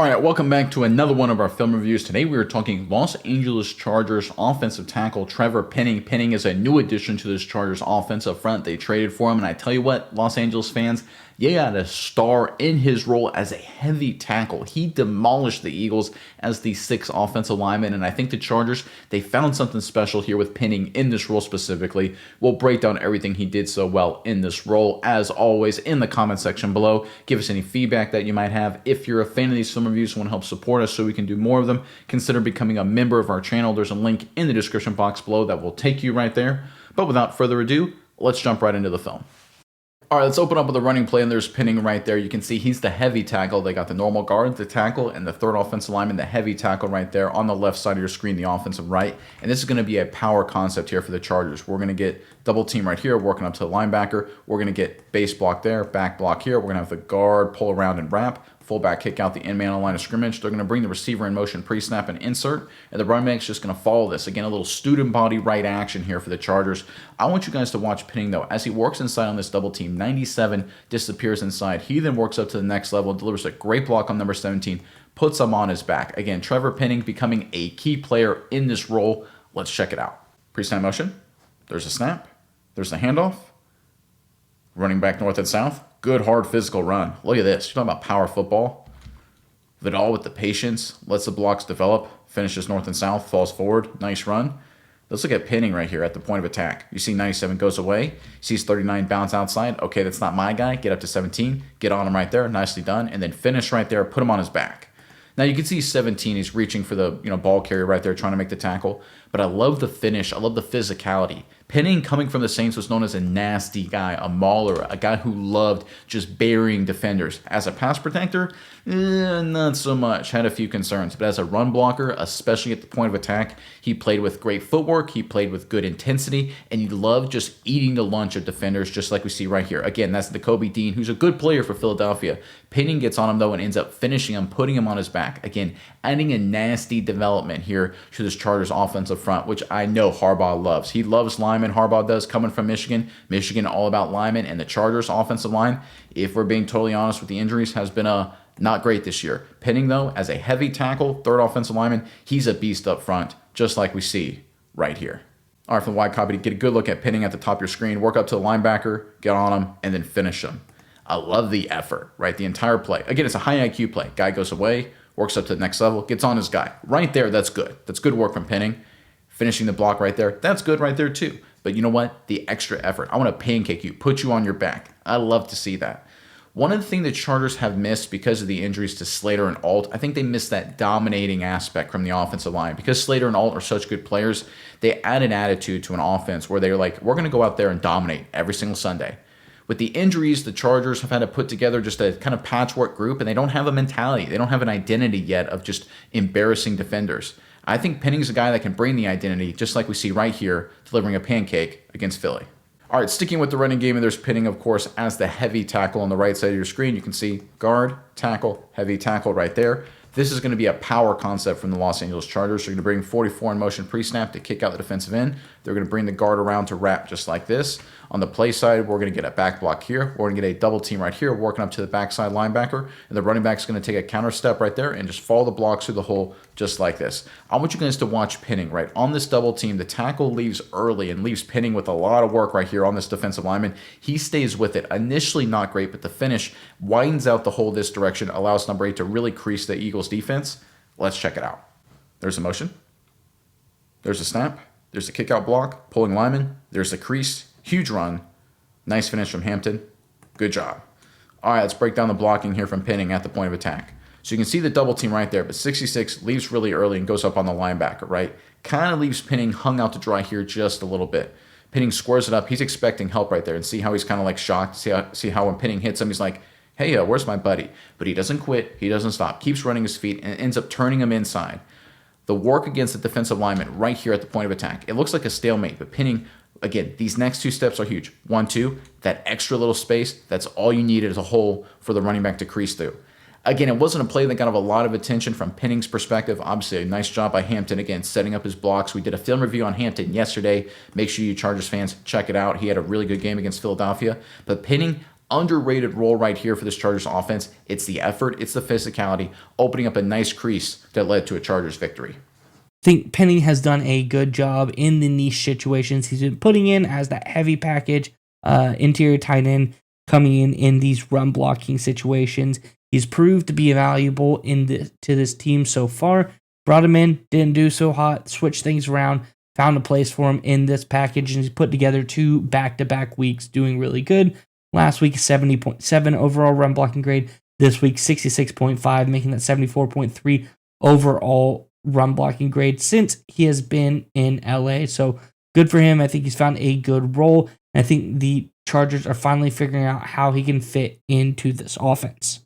Alright, welcome back to another one of our film reviews. Today we are talking Los Angeles Chargers offensive tackle Trevor Penning. Penning is a new addition to this Chargers offensive front. They traded for him, and I tell you what, Los Angeles fans, you got a star in his role as a heavy tackle. He demolished the Eagles as the sixth offensive lineman, and I think the Chargers, they found something special here with Penning in this role specifically. We'll break down everything he did so well in this role. As always, in the comment section below, give us any feedback that you might have. If you're a fan of these film reviews and want to help support us so we can do more of them, consider becoming a member of our channel. There's a link in the description box below that will take you right there. But without further ado, let's jump right into the film. All right, let's open up with a running play, and there's Penning right there. You can see he's the heavy tackle. They got the normal guard, the tackle, and the third offensive lineman, the heavy tackle right there on the left side of your screen, the offensive right. And this is going to be a power concept here for the Chargers. We're going to get double team right here, working up to the linebacker. We're going to get base block there, back block here. We're going to have the guard pull around and wrap. Fullback kick out the end man on line of scrimmage. They're going to bring the receiver in motion pre-snap and insert, and the running back's just going to follow this. Again, a little student body right action here for the Chargers. I want you guys to watch Penning, though, as he works inside on this double team. 97 disappears inside. He then works up to the next level, delivers a great block on number 17, puts him on his back. Again, Trevor Penning becoming a key player in this role. Let's check it out. Pre-snap motion. There's a snap. There's the handoff. Running back north and south. Good, hard, physical run. Look at this. You're talking about power football. Vidal with the patience. Lets the blocks develop. Finishes north and south. Falls forward. Nice run. Let's look at Penning right here at the point of attack. You see 97 goes away. Sees 39 bounce outside. Okay, that's not my guy. Get up to 17. Get on him right there. Nicely done. And then finish right there. Put him on his back. Now you can see 17, he's reaching for the ball carrier right there, trying to make the tackle. But I love the finish. I love the physicality. Penning, coming from the Saints, was known as a nasty guy, a mauler, a guy who loved just burying defenders. As a pass protector, not so much. Had a few concerns. But as a run blocker, especially at the point of attack, he played with great footwork. He played with good intensity. And he loved just eating the lunch of defenders, just like we see right here. Again, that's the Kobe Dean, who's a good player for Philadelphia. Penning gets on him, though, and ends up finishing him, putting him on his back. Again, adding a nasty development here to this Chargers offensive front, which I know Harbaugh loves. He loves linemen. Harbaugh does, coming from Michigan. Michigan all about linemen, and the Chargers offensive line, if we're being totally honest with the injuries, has been not great this year. Penning, though, as a heavy tackle, third offensive lineman, he's a beast up front, just like we see right here. All right, from the wide copy, to get a good look at Penning at the top of your screen, work up to the linebacker, get on him, and then finish him. I love the effort, right? The entire play. Again, it's a high IQ play. Guy goes away, works up to the next level, gets on his guy. Right there, that's good. That's good work from Penning. Finishing the block right there, that's good right there too. But you know what? The extra effort. I want to pancake you, put you on your back. I love to see that. One of the things the Chargers have missed because of the injuries to Slater and Alt, I think they missed that dominating aspect from the offensive line. Because Slater and Alt are such good players, they add an attitude to an offense where they're like, we're going to go out there and dominate every single Sunday. With the injuries, the Chargers have had to put together just a kind of patchwork group, and they don't have a mentality. They don't have an identity yet of just embarrassing defenders. I think Penning's a guy that can bring the identity, just like we see right here, delivering a pancake against Philly. All right, sticking with the running game, and there's Penning, of course, as the heavy tackle on the right side of your screen. You can see guard, tackle, heavy tackle right there. This is going to be a power concept from the Los Angeles Chargers. They're going to bring 44 in motion pre-snap to kick out the defensive end. They're going to bring the guard around to wrap just like this. On the play side, we're going to get a back block here. We're going to get a double team right here, working up to the backside linebacker. And the running back's going to take a counter step right there and just follow the blocks through the hole just like this. I want you guys to watch Penning, right? On this double team, the tackle leaves early and leaves Penning with a lot of work right here on this defensive lineman. He stays with it. Initially not great, but the finish widens out the hole this direction, allows number 8 to really crease the Eagles defense. Let's check it out. There's a motion. There's a snap. There's a kick out block, pulling lineman. There's a crease. Huge run. Nice finish from Hampton. Good job. All right, let's break down the blocking here from Penning at the point of attack. So you can see the double team right there, but 66 leaves really early and goes up on the linebacker, right? Kind of leaves Penning hung out to dry here just a little bit. Penning squares it up. He's expecting help right there, and see how he's kind of like shocked. See how when Penning hits him, he's like, hey, where's my buddy? But he doesn't quit. He doesn't stop. Keeps running his feet and ends up turning him inside. The work against the defensive lineman right here at the point of attack. It looks like a stalemate, but Penning, again, these next two steps are huge. 1, 2, that extra little space, that's all you needed as a hole for the running back to crease through. Again, it wasn't a play that got a lot of attention from Penning's perspective. Obviously, a nice job by Hampton, again, setting up his blocks. We did a film review on Hampton yesterday. Make sure you Chargers fans check it out. He had a really good game against Philadelphia. But Penning, Underrated role right here for this Chargers offense. It's the effort, it's the physicality, opening up a nice crease that led to a Chargers victory. I think Penning has done a good job in the niche situations he's been putting in as that heavy package, interior tight end coming in these run blocking situations. He's proved to be valuable to this team so far. Brought him in, didn't do so hot, switched things around, found a place for him in this package, and he's put together 2 back-to-back weeks doing really good. Last week, 70.7 overall run blocking grade. This week, 66.5, making that 74.3 overall run blocking grade since he has been in LA. So good for him. I think he's found a good role. And I think the Chargers are finally figuring out how he can fit into this offense.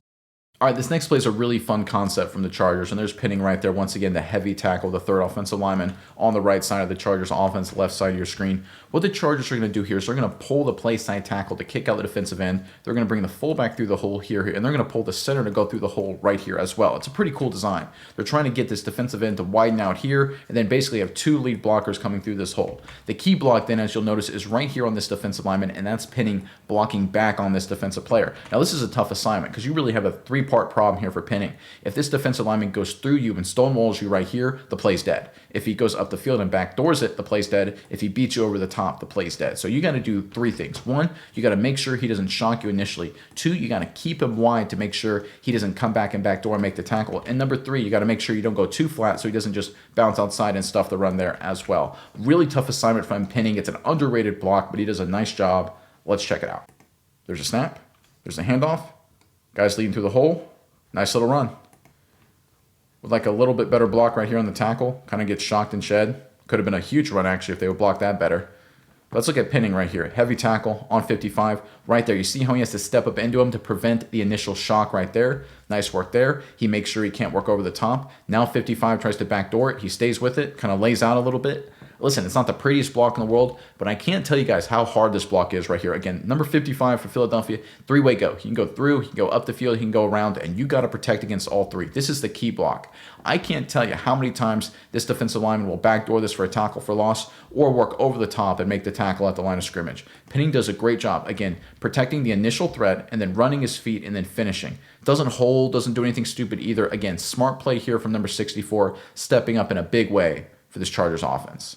All right, this next play is a really fun concept from the Chargers, and there's Penning right there. Once again, the heavy tackle, the third offensive lineman on the right side of the Chargers offense, left side of your screen. What the Chargers are going to do here is they're going to pull the play side tackle to kick out the defensive end. They're going to bring the fullback through the hole here, and they're going to pull the center to go through the hole right here as well. It's a pretty cool design. They're trying to get this defensive end to widen out here, and then basically have 2 lead blockers coming through this hole. The key block then, as you'll notice, is right here on this defensive lineman, and that's Penning blocking back on this defensive player. Now, this is a tough assignment because you really have a 3-part problem here for Penning. If this defensive lineman goes through you and stonewalls you right here, the play's dead. If he goes up the field and backdoors it, the play's dead. If he beats you over the top, the play's dead. So you got to do 3 things. 1, you got to make sure he doesn't shock you initially. 2, you got to keep him wide to make sure he doesn't come back and backdoor and make the tackle. And number 3, you got to make sure you don't go too flat so he doesn't just bounce outside and stuff the run there as well. Really tough assignment from Penning. It's an underrated block, but he does a nice job. Let's check it out. There's a snap. There's a handoff. Guys leading through the hole. Nice little run. With like a little bit better block right here on the tackle. Kind of gets shocked and shed. Could have been a huge run actually if they would block that better. Let's look at Penning right here. Heavy tackle on 55. Right there. You see how he has to step up into him to prevent the initial shock right there. Nice work there. He makes sure he can't work over the top. Now 55 tries to backdoor it. He stays with it. Kind of lays out a little bit. Listen, it's not the prettiest block in the world, but I can't tell you guys how hard this block is right here. Again, number 55 for Philadelphia, 3-way go. He can go through, he can go up the field, he can go around, and you got to protect against all 3. This is the key block. I can't tell you how many times this defensive lineman will backdoor this for a tackle for loss or work over the top and make the tackle at the line of scrimmage. Penning does a great job, again, protecting the initial threat and then running his feet and then finishing. Doesn't hold, doesn't do anything stupid either. Again, smart play here from number 64, stepping up in a big way for this Chargers offense.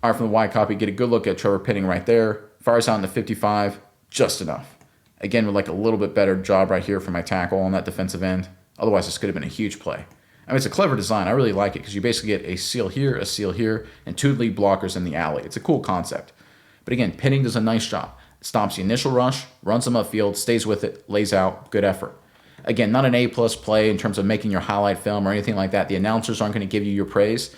All right, from the wide copy, get a good look at Trevor Penning right there. Fires out in the 55, just enough. Again, with like a little bit better job right here for my tackle on that defensive end. Otherwise, this could have been a huge play. I mean, it's a clever design. I really like it because you basically get a seal here, and 2 lead blockers in the alley. It's a cool concept. But again, Penning does a nice job. Stops the initial rush, runs them upfield, stays with it, lays out, good effort. Again, not an A-plus play in terms of making your highlight film or anything like that. The announcers aren't going to give you your praise.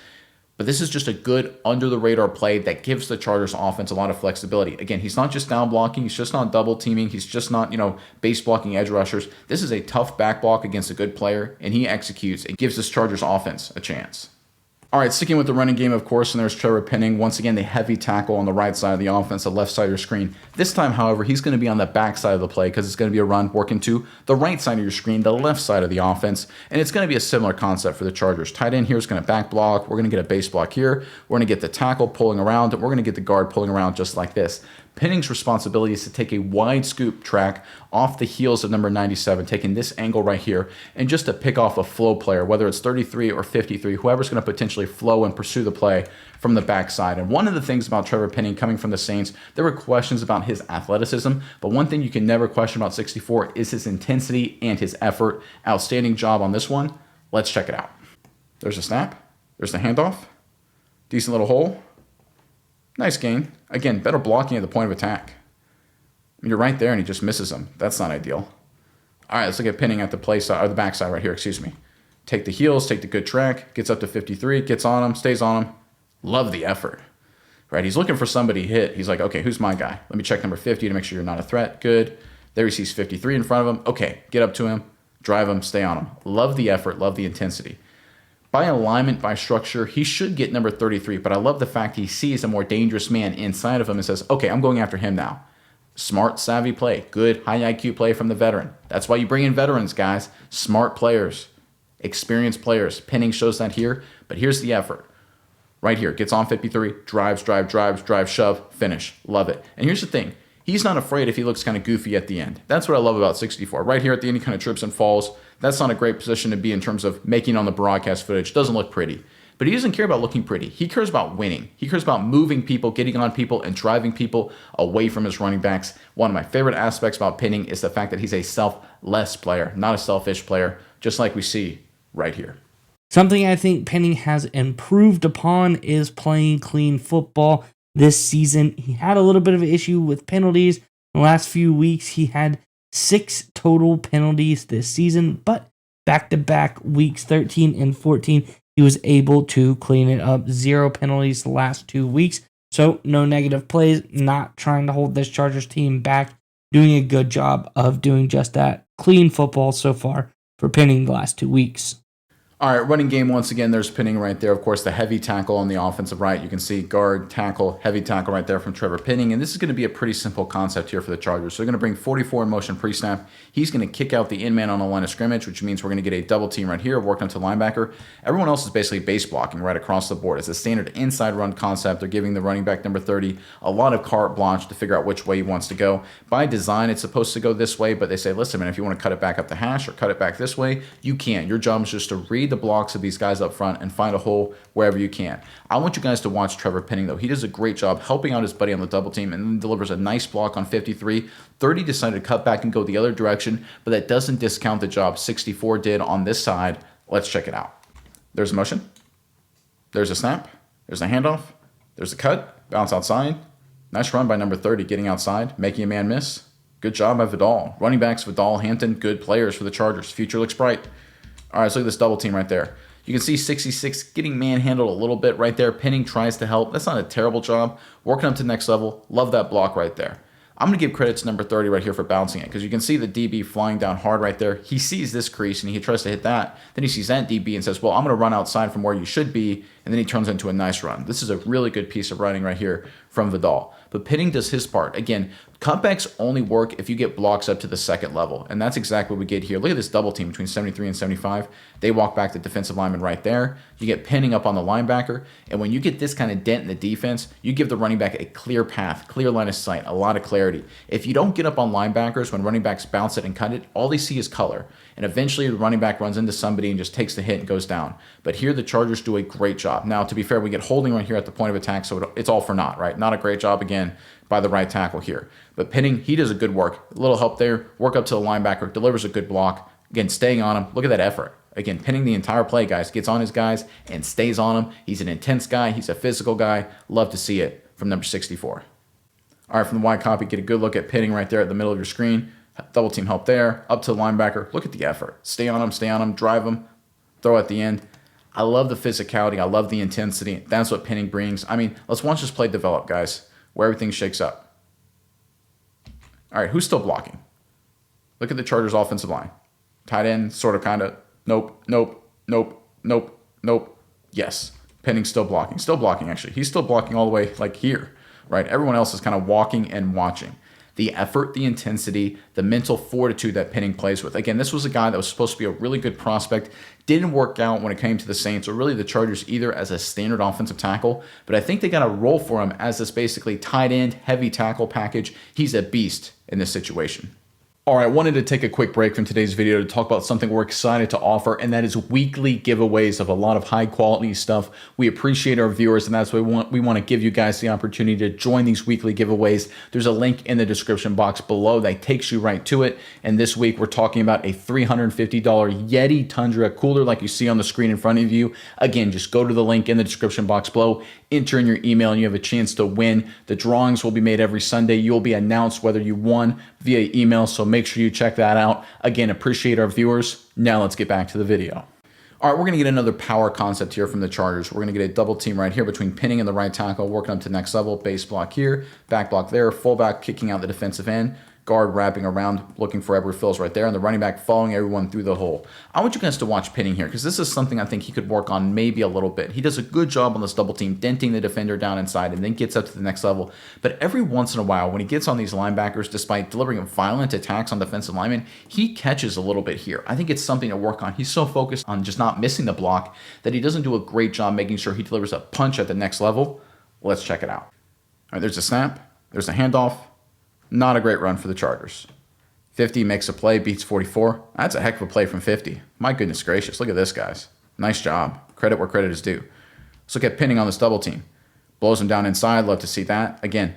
But this is just a good under-the-radar play that gives the Chargers offense a lot of flexibility. Again, he's not just down blocking. He's just not double teaming. He's just not, base blocking edge rushers. This is a tough back block against a good player, and he executes and gives this Chargers offense a chance. All right, sticking with the running game, of course, and there's Trevor Penning. Once again, the heavy tackle on the right side of the offense, the left side of your screen. This time, however, he's going to be on the back side of the play because it's going to be a run working to the right side of your screen, the left side of the offense, and it's going to be a similar concept for the Chargers. Tight end here is going to back block. We're going to get a base block here. We're going to get the tackle pulling around, and we're going to get the guard pulling around just like this. Penning's responsibility is to take a wide scoop track off the heels of number 97, taking this angle right here, and just to pick off a flow player, whether it's 33 or 53, whoever's going to potentially flow and pursue the play from the backside. And one of the things about Trevor Penning coming from the Saints, there were questions about his athleticism, but one thing you can never question about 64 is his intensity and his effort. Outstanding job on this one. Let's check it out. There's a snap. There's the handoff. Decent little hole. Nice gain. Again, better blocking at the point of attack. I mean, you're right there and he just misses him. That's not ideal. All right, let's look at Penning at the play side, or the backside right here, excuse me. Take the heels, take the good track, gets up to 53, gets on him, stays on him. Love the effort. Right, he's looking for somebody to hit. He's like, okay, who's my guy? Let me check number 50 to make sure you're not a threat. Good. There he sees 53 in front of him. Okay, get up to him, drive him, stay on him. Love the effort, love the intensity. By alignment, by structure, he should get number 33, but I love the fact he sees a more dangerous man inside of him and says, okay, I'm going after him now. Smart, savvy play. Good, high IQ play from the veteran. That's why you bring in veterans, guys. Smart players, experienced players. Penning shows that here, but here's the effort. Right here, gets on 53, drives, drive, shove, finish. Love it. And here's the thing. he's not afraid if he looks kind of goofy at the end. That's what I love about 64. Right here at the end, he kind of trips and falls. That's not a great position to be in terms of making on the broadcast footage. Doesn't look pretty. But he doesn't care about looking pretty. He cares about winning. He cares about moving people, getting on people, and driving people away from his running backs. One of my favorite aspects about Penning is the fact that he's a selfless player, not a selfish player, just like we see right here. Something I think Penning has improved upon is playing clean football this season. He had a little bit of an issue with penalties. In the last few weeks, he had 6 total penalties this season, but back-to-back weeks 13 and 14, he was able to clean it up. 0 penalties the last 2 weeks, so no negative plays, not trying to hold this Chargers team back, doing a good job of doing just that. Clean football so far for Penning the last 2 weeks. All right, running game once again, there's Penning right there. Of course, the heavy tackle on the offensive right. You can see guard, tackle, heavy tackle right there from Trevor Penning. And this is going to be a pretty simple concept here for the Chargers. So they're going to bring 44 in motion pre-snap. He's going to kick out the in-man on the line of scrimmage, which means we're going to get a double team right here, working onto linebacker. Everyone else is basically base blocking right across the board. It's a standard inside run concept. They're giving the running back number 30 a lot of carte blanche to figure out which way he wants to go. By design, it's supposed to go this way, but they say, listen, man, if you want to cut it back up the hash or cut it back this way, you can. Your job is just to read the blocks of these guys up front and find a hole wherever you can. I want you guys to watch Trevor Penning, though. He does a great job helping out his buddy on the double team and then delivers a nice block on 53. 30 decided to cut back and go the other direction, but that doesn't discount the job 64 did on this side. Let's check it out. There's a motion. There's a snap. There's a handoff. There's a cut. Bounce outside. Nice run by number 30 getting outside, making a man miss. Good job by Vidal. Running backs, Vidal, Hampton, good players for the Chargers. Future looks bright. All right, let's look at this double team right there. You can see 66 getting manhandled a little bit right there. Penning tries to help. That's not a terrible job. Working up to the next level. Love that block right there. I'm going to give credit to number 30 right here for bouncing it because you can see the DB flying down hard right there. He sees this crease and he tries to hit that. Then he sees that DB and says, well, I'm going to run outside from where you should be. And then he turns into a nice run. This is a really good piece of running right here from Vidal. But Penning does his part. Again, cutbacks only work if you get blocks up to the second level. And that's exactly what we get here. Look at this double team between 73 and 75. They walk back the defensive lineman right there. You get Penning up on the linebacker. And when you get this kind of dent in the defense, you give the running back a clear path, clear line of sight, a lot of clarity. If you don't get up on linebackers when running backs bounce it and cut it, all they see is color. And eventually the running back runs into somebody and just takes the hit and goes down. But here the Chargers do a great job. Now, to be fair, we get holding right here at the point of attack, so it's all for naught, right? Not a great job, again, by the right tackle here. But Penning, he does a good work. A little help there, work up to the linebacker, delivers a good block. Again, staying on him. Look at that effort. Again, Penning the entire play, guys. Gets on his guys and stays on them. He's an intense guy. He's a physical guy. Love to see it from number 64. All right, from the wide copy, get a good look at Penning right there at the middle of your screen. Double team help there. Up to the linebacker. Look at the effort. Stay on him, drive him, throw at the end. I love the physicality. I love the intensity. That's what Penning brings. I mean, let's watch this play develop, guys, where everything shakes up. All right, who's still blocking? Look at the Chargers offensive line. Tight end, sort of, kind of. Nope, nope, nope, nope, nope. Yes, Penning's still blocking. Still blocking, actually. He's still blocking all the way, like here, right? Everyone else is kind of walking and watching. The effort, the intensity, the mental fortitude that Penning plays with. Again, this was a guy that was supposed to be a really good prospect. Didn't work out when it came to the Saints or really the Chargers either as a standard offensive tackle. But I think they got a role for him as this basically tight end, heavy tackle package. He's a beast in this situation. All right, wanted to take a quick break from today's video to talk about something we're excited to offer, and that is weekly giveaways of a lot of high quality stuff. We appreciate our viewers, and that's why we want to give you guys the opportunity to join these weekly giveaways. There's a link in the description box below that takes you right to it. And this week we're talking about a $350 Yeti Tundra cooler like you see on the screen in front of you. Again, just go to the link in the description box below, enter in your email, and you have a chance to win. The drawings will be made every Sunday. You'll be announced whether you won via email, so make sure you check that out. Again, appreciate our viewers. Now let's get back to the video. All right, we're going to get another power concept here from the Chargers. We're going to get a double team right here between Penning and the right tackle, working up to the next level. Base block here, back block there, fullback kicking out the defensive end, guard wrapping around, looking for Edward Phillips right there, and the running back following everyone through the hole. I want you guys to watch Penning here because this is something I think he could work on maybe a little bit. He does a good job on this double team, denting the defender down inside and then gets up to the next level. But every once in a while, when he gets on these linebackers, despite delivering violent attacks on defensive linemen, he catches a little bit here. I think it's something to work on. He's so focused on just not missing the block that he doesn't do a great job making sure he delivers a punch at the next level. Let's check it out. All right, there's a snap. There's a handoff. Not a great run for the Chargers. 50 makes a play, beats 44. That's a heck of a play from 50. My goodness gracious, look at this, guys. Nice job. Credit where credit is due. Let's look at Penning on this double team. Blows him down inside. Love to see that. Again,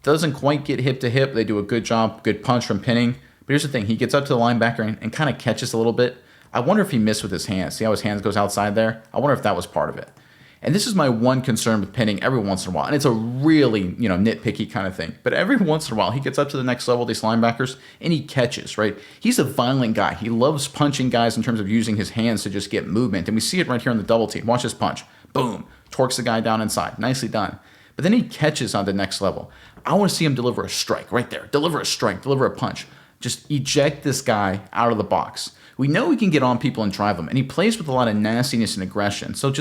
doesn't quite get hip to hip. They do a good job. Good punch from Penning. But here's the thing. He gets up to the linebacker and kind of catches a little bit. I wonder if he missed with his hands. See how his hands goes outside there? I wonder if that was part of it. And this is my one concern with Penning every once in a while. And it's a really, nitpicky kind of thing. But every once in a while, he gets up to the next level, these linebackers, and he catches, right? He's a violent guy. He loves punching guys in terms of using his hands to just get movement. And we see it right here on the double team. Watch this punch. Boom. Torques the guy down inside. Nicely done. But then he catches on the next level. I want to see him deliver a strike right there. Deliver a strike. Deliver a punch. Just eject this guy out of the box. We know he can get on people and drive them, and he plays with a lot of nastiness and aggression. So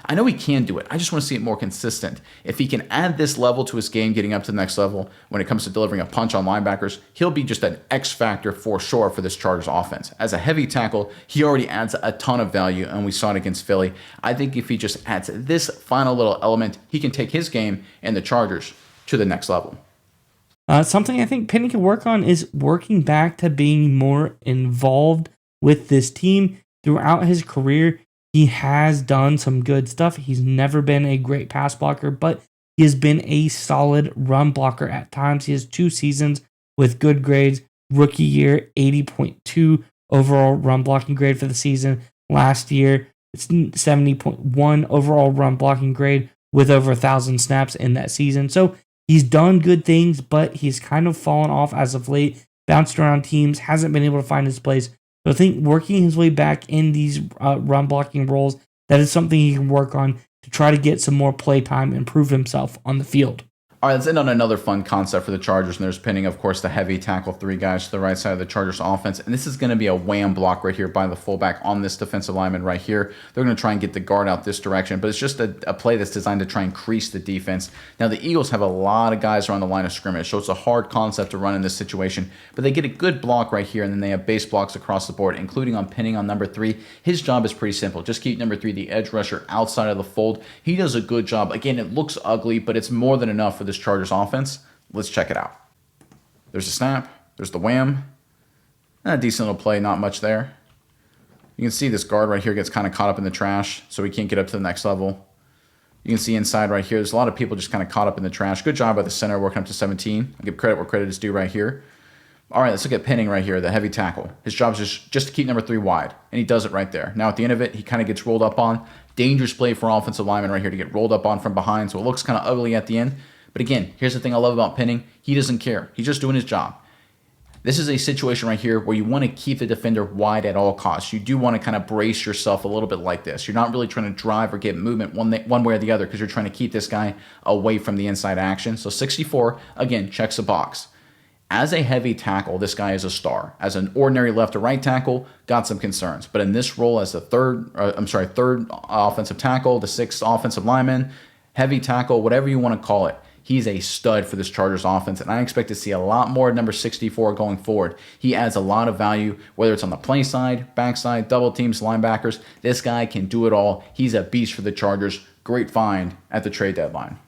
I know he can do it. I just want to see it more consistent. If he can add this level to his game, getting up to the next level, when it comes to delivering a punch on linebackers, he'll be just an X factor for sure for this Chargers offense. As a heavy tackle, he already adds a ton of value, and we saw it against Philly. I think if he just adds this final little element, he can take his game and the Chargers to the next level. Something I think Penny can work on is working back to being more involved with this team. Throughout his career, he has done some good stuff. He's never been a great pass blocker, but he has been a solid run blocker at times. He has 2 seasons with good grades. Rookie year, 80.2 overall run blocking grade for the season. Last year, it's 70.1 overall run blocking grade with over 1,000 snaps in that season. So he's done good things, but he's kind of fallen off as of late, bounced around teams, hasn't been able to find his place. So I think working his way back in these run blocking roles, that is something he can work on to try to get some more play time and prove himself on the field. All right, let's end on another fun concept for the Chargers. And there's Penning, of course, the heavy tackle, 3 guys to the right side of the Chargers offense. And this is going to be a wham block right here by the fullback on this defensive lineman right here. They're going to try and get the guard out this direction, but it's just a play that's designed to try and crease the defense. Now, the Eagles have a lot of guys around the line of scrimmage, so it's a hard concept to run in this situation. But they get a good block right here, and then they have base blocks across the board, including on Penning on number 3. His job is pretty simple. Just keep number 3, the edge rusher, outside of the fold. He does a good job. Again, it looks ugly, but it's more than enough for this Chargers offense. Let's check it out. There's a snap. There's the wham. A decent little play, not much there. You can see this guard right here gets kind of caught up in the trash, so he can't get up to the next level. You can see inside right here, there's a lot of people just kind of caught up in the trash. Good job by the center working up to 17. I'll give credit where credit is due right here. All right, let's look at Penning right here, the heavy tackle. His job is just to keep number 3 wide, and he does it right there. Now at the end of it, he kind of gets rolled up on. Dangerous play for an offensive lineman right here to get rolled up on from behind, so it looks kind of ugly at the end. But again, here's the thing I love about Penning. He doesn't care. He's just doing his job. This is a situation right here where you want to keep the defender wide at all costs. You do want to kind of brace yourself a little bit like this. You're not really trying to drive or get movement one way or the other because you're trying to keep this guy away from the inside action. So 64, again, checks the box. As a heavy tackle, this guy is a star. As an ordinary left or right tackle, got some concerns. But in this role as the third offensive tackle, the 6th offensive lineman, heavy tackle, whatever you want to call it, he's a stud for this Chargers offense, and I expect to see a lot more number 64 going forward. He adds a lot of value, whether it's on the play side, backside, double teams, linebackers. This guy can do it all. He's a beast for the Chargers. Great find at the trade deadline.